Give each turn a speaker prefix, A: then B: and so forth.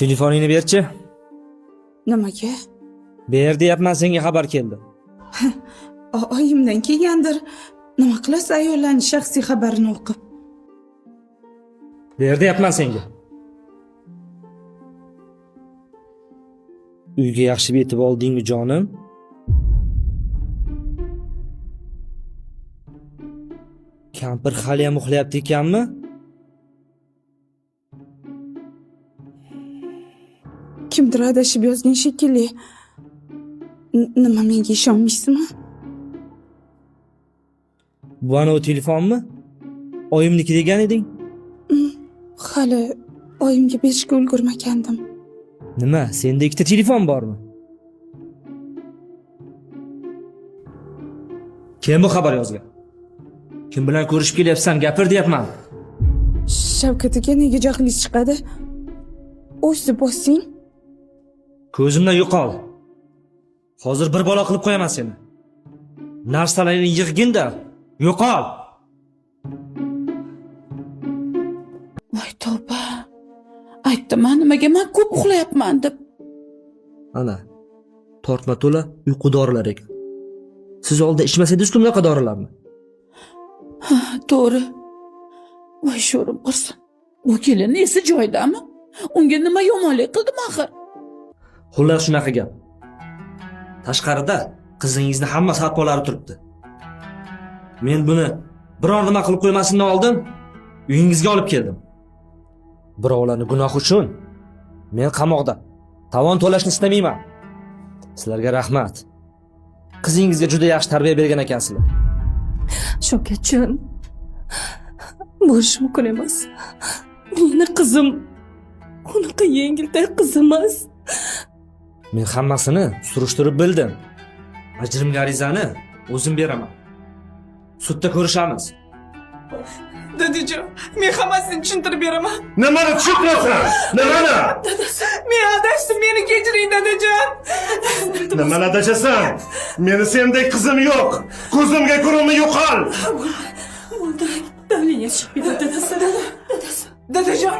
A: Telefoningni berchi.
B: Nimaga?
A: Ber deyapman, senga xabar keldi.
B: Oyimdan kelgandir. Nima qilasiz ayollarning shaxsiy xabarini o'qib?
A: Ber deyapman senga. Uyga yaxshi yetib oldingmi jonim? Kampir hali ham uxlayapti ekanmi?
B: Kimdir adashib yozgan shekilli. Nima, menga ishonmaysizmi?
A: Bu ana o telefonmi? Oyimniki degan eding?
B: Hali oyimga berishga ulgurmagandim.
A: Nima, senda ikkita telefon bormi? Kim bu xabar yozgan? Kim bilan ko'rishib kelyapsan? Gapir deyapman.
B: Shavkat aka, nega jahlingiz chiqadi? O'zini bosing.
A: Ko'zimdan yo'qol. Hozir bir bola qilib qo'yaman seni. Narsalaringni yig'ginda yo'qol.
C: Voy tavba. Aytdim, nimaga men ko'p uxlayapman deb.
A: Ana, tortma to'la uyqu dorilar ekan. Siz oldida ichmasangiz-ku bunaqa dorilarni.
C: Ha, to'g'ri. Voy sho'rim qursin. Bu kelin esi joyidami? Unga nima yomonlik qildim axir?
A: Xullas shunaqa gap. Tashqarida qizingizni hamma saqolari turibdi. Men buni biror nima qilib qo'ymasimdan oldin uyingizga olib keldim. Birovlarning gunohi uchun men qamoqda tovon to'lashni istamayman. Sizlarga rahmat. Qizingizga juda yaxshi tarbiya bergan ekansizlar.
B: Shavkatjon, bo'lishi mumkin emas. Meni qizim unaqa yengiltak qiz emas.
A: Men hammasini surishtirib bildim. Ajrimga arizani o'zim beraman. Sudda ko'rishamiz.
B: Dadajon, men hammasini tushuntirib beraman.
D: Nimani tushuntirsan? Nimani?
B: Men adashdim, meni kechiring dadajon.
D: Nimani adashasan? Meni sendek qizim yo'q. Ko'zimga ko'rinma yo'qol.
B: Dalinga chiqib ketdi dadasi. Dadajon,